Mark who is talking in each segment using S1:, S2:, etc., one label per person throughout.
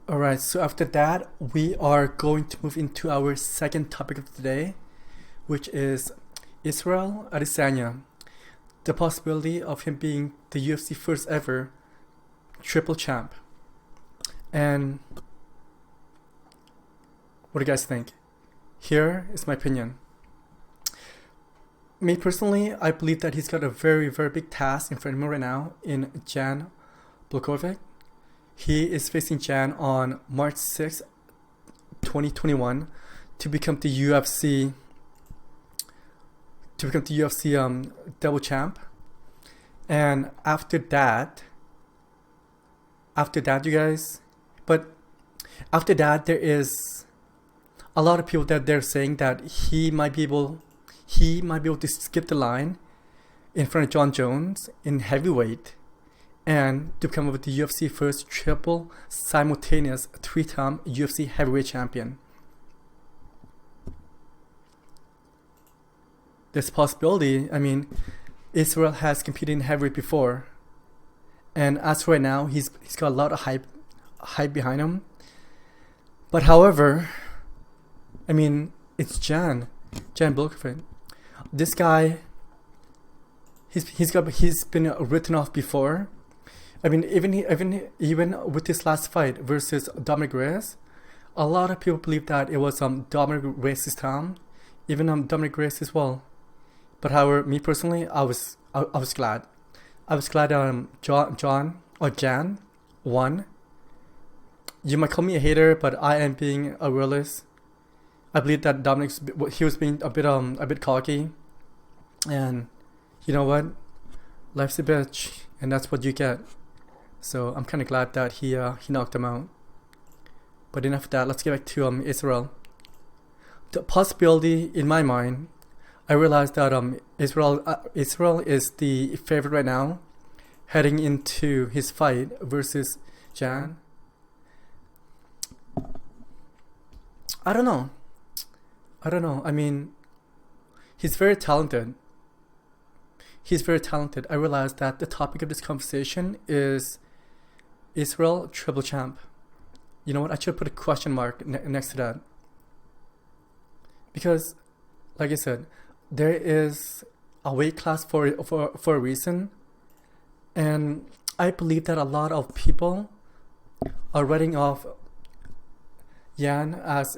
S1: Alright, so after that, we are going to move into our second topic of the day, which is Israel Adesanya. The possibility of him being the UFC first ever triple champ. And what do you guys think? Here is my opinion. Me personally, I believe that he's got a very, very big task in front of him right now in Jan Blachowicz. He is facing Jan on March 6, 2021 to become the UFC double champ. And after that you guys, there is a lot of people that they're saying that he might be able to skip the line in front of John Jones in heavyweight and to become the UFC first triple simultaneous 3-time UFC heavyweight champion. There's a possibility. I mean, Israel has competed in heavyweight before, and as right now, he's got a lot of hype behind him. But however, I mean, it's Jan Blachowicz. This guy, he's been written off before. I mean, even with his last fight versus Dominic Reyes, a lot of people believe that it was Dominic Reyes' time, even Dominic Reyes as well. But however, me personally, I was glad. I was glad Jan won. You might call me a hater, but I am being a realist. I believe that he was being a bit cocky, and you know what? Life's a bitch, and that's what you get. So I'm kind of glad that he knocked him out. But enough of that. Let's get back to Israel. The possibility in my mind, I realized that Israel is the favorite right now, heading into his fight versus Jan. I don't know. I mean, he's very talented. I realized that the topic of this conversation is Israel triple champ. You know what? I should put a question mark next to that. Because, like I said, there is a weight class for a reason. And I believe that a lot of people are writing off Jan as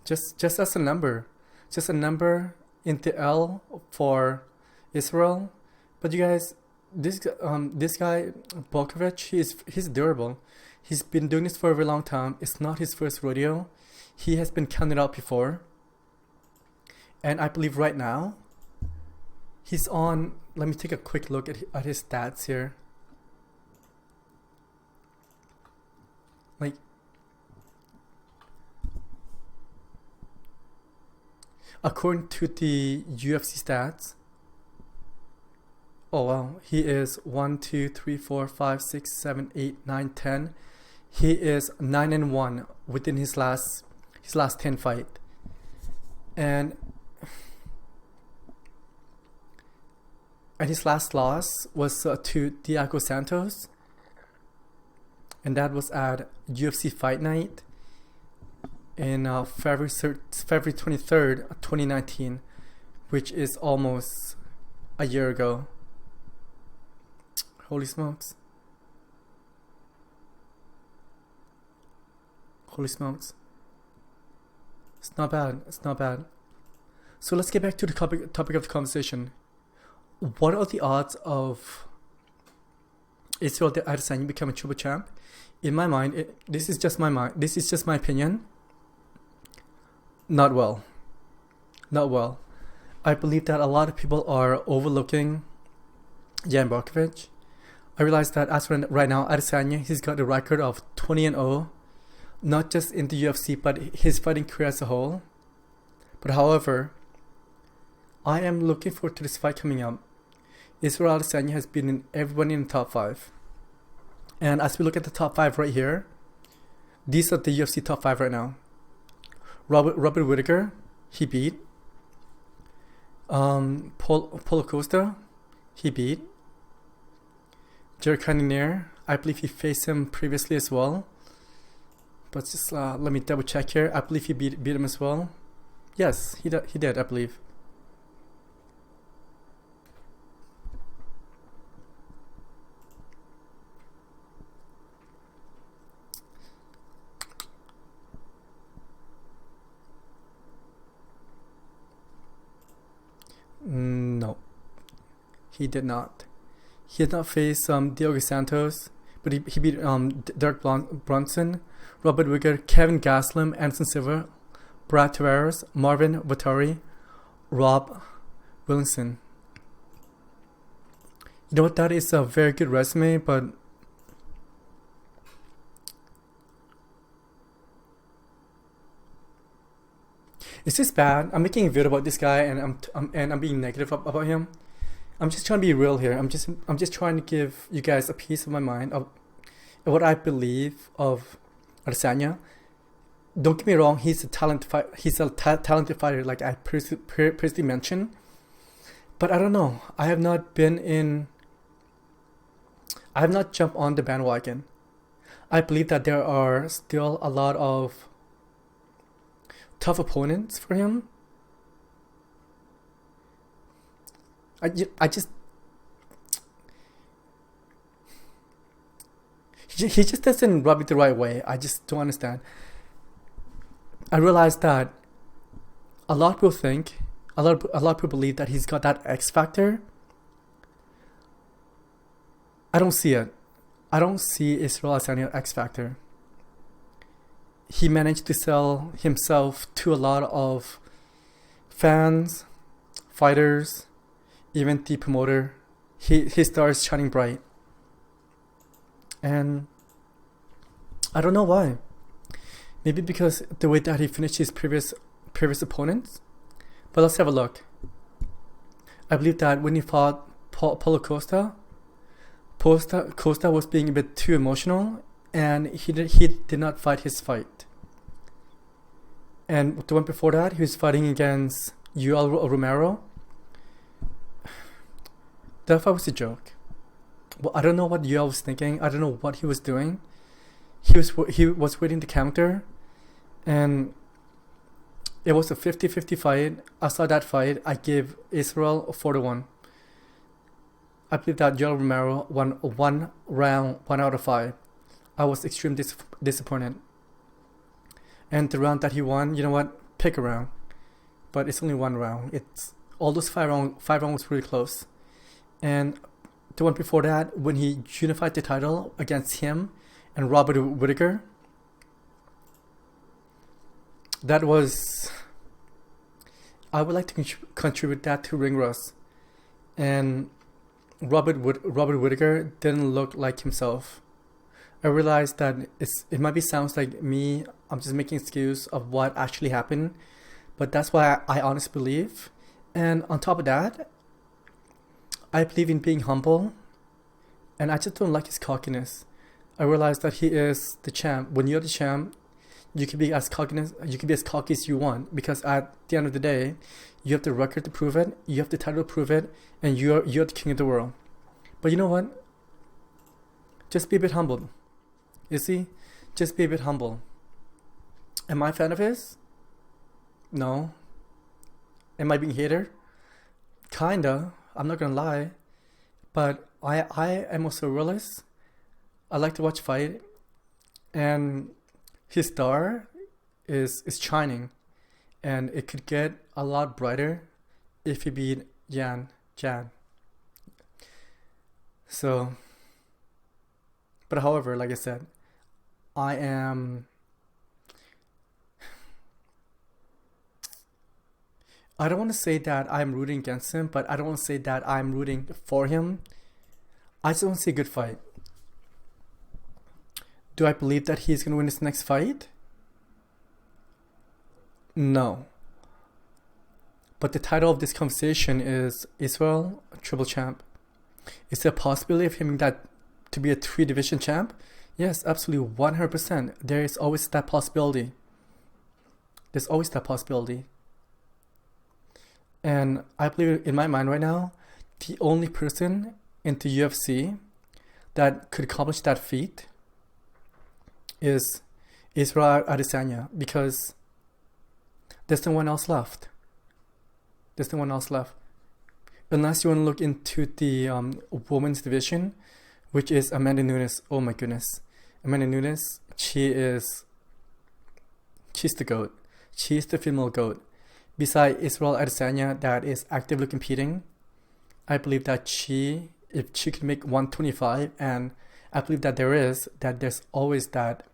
S1: just as a number. Just a number in the L for Israel. But you guys, this guy Blachowicz, he's durable. He's been doing this for a very long time. It's not his first rodeo. He has been counted out before. And I believe right now he's on. Let me take a quick look at his stats here. Like, according to the UFC stats, oh wow, he is 1, 2, 3, 4, 5, 6, 7, 8, 9, 10. He is 9-1 within his last 10 fight. And his last loss was to Diego Santos. And that was at UFC Fight Night in February 23rd, 2019, which is almost a year ago. Holy smokes. It's not bad. So let's get back to the topic of the conversation. What are the odds of Israel Adesanya becoming triple champ? In my mind, this is just my opinion. Not well. I believe that a lot of people are overlooking Jan Blachowicz. I realize that as right now, Adesanya, he's got a record of 20-0, not just in the UFC, but his fighting career as a whole. But however, I am looking forward to this fight coming up. Israel Adesanya has been in everybody in the top 5. And as we look at the top 5 right here, these are the UFC top 5 right now. Robert Whittaker, he beat. Paulo Costa, he beat. Jared Cannonier, I believe he faced him previously as well. But just let me double check here. I believe he beat him as well. Yes, he did, I believe. No, he did not. He did not face Diogo Santos, but he beat Derek Brunson, Robert Whittaker, Kevin Gastelum, Anderson Silva, Brad Tavares, Marvin Vittori, Rob Williamson. You know what? That is a very good resume, but it's just bad. I'm making a video about this guy, and I'm being negative about him. I'm just trying to be real here. I'm just trying to give you guys a piece of my mind of what I believe of Adesanya. Don't get me wrong. He's a talented fighter, like I previously mentioned. But I don't know. I have not jumped on the bandwagon. I believe that there are still a lot of tough opponents for him. I just he just doesn't rub it the right way. I just don't understand. I realize that a lot of people think, a lot of people believe that he's got that X factor. I don't see it. I don't see Israel Adesanya X factor. He managed to sell himself to a lot of fans, fighters, even the promoter. His star is shining bright. And I don't know why. Maybe because the way that he finished his previous opponents. But let's have a look. I believe that when he fought Paulo Costa, Costa was being a bit too emotional, and he did not fight his fight. And the one before that, he was fighting against Yoel Romero. That fight was a joke. Well, I don't know what Yoel was thinking. I don't know what he was doing. He was waiting to counter, and it was a 50-50 fight. I saw that fight. I gave Israel a 4-1. I believe that Yoel Romero won one round, 1 out of 5. I was extremely disappointed. And the round that he won, you know what? Pick a round. But it's only one round. It's all those 5 rounds was really close. And the one before that, when he unified the title against him and Robert Whittaker, that was... I would like to contribute that to Ring Rust. And Robert Whittaker didn't look like himself. I realized that it might be sounds like me. I'm just making excuse of what actually happened, but that's what I honestly believe. And on top of that, I believe in being humble, and I just don't like his cockiness. I realized that he is the champ. When you're the champ, you can be as cocky as you want, because at the end of the day, you have the record to prove it, you have the title to prove it, and you're the king of the world. But you know what? Just be a bit humble. You see? Just be a bit humble. Am I a fan of his? No. Am I being a hater? Kinda. I'm not gonna lie. But I am also a realist. I like to watch fight. And his star is shining. And it could get a lot brighter if he beat Jan. So, but however, like I said, I don't want to say that I'm rooting against him, but I don't want to say that I'm rooting for him. I just want to see a good fight. Do I believe that he's going to win this next fight? No. But the title of this conversation is Israel Triple Champ. Is there a possibility of him to be a 3-division champ? Yes, absolutely, 100%. There is always that possibility. There's always that possibility. And I believe in my mind right now, the only person in the UFC that could accomplish that feat is Israel Adesanya, because there's no one else left. There's no one else left. Unless you want to look into the women's division, which is Amanda Nunes. Oh my goodness. Amanda Nunes, she's the GOAT. She's the female GOAT. Besides Israel Adesanya, that is actively competing, I believe that if she could make 125, and I believe that there's always that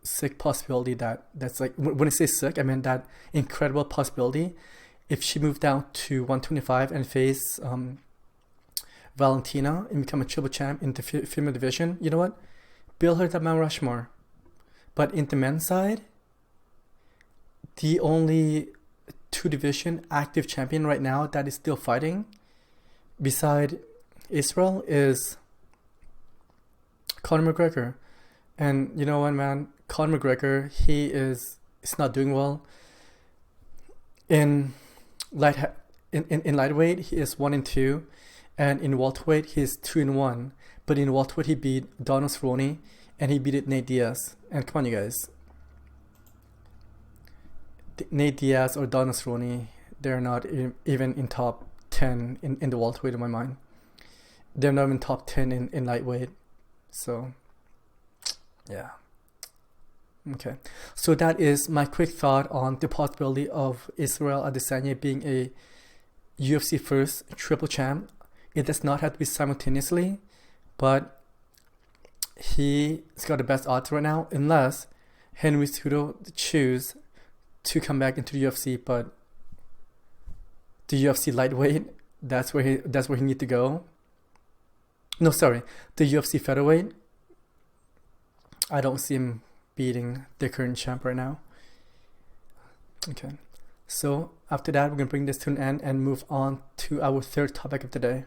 S1: sick possibility that's like, when I say sick, I mean that incredible possibility. If she moved down to 125 and face Valentina and become a triple champ in the female division, you know what? Build her that Mount Rushmore. But in the men's side, the only two division active champion right now that is still fighting beside Israel is Conor McGregor. And you know what, man? Conor McGregor, he's not doing well. In lightweight, he is 1-2, and in welterweight, he is 2-1. But in welterweight, he beat Donald Cerrone, and he beat Nate Diaz. And come on, you guys, Nate Diaz or Donald Cerrone, they're not even in top 10 in the welterweight in my mind. They're not even top 10 in lightweight. So, yeah. Okay, so that is my quick thought on the possibility of Israel Adesanya being a UFC first triple champ. It does not have to be simultaneously, but he's got the best odds right now, unless Henry Cejudo choose to come back into the UFC. But the UFC lightweight, that's where he need to go. No, sorry, the UFC featherweight, I don't see him beating the current champ right now. Okay, so after that, we're gonna bring this to an end and move on to our third topic of the day.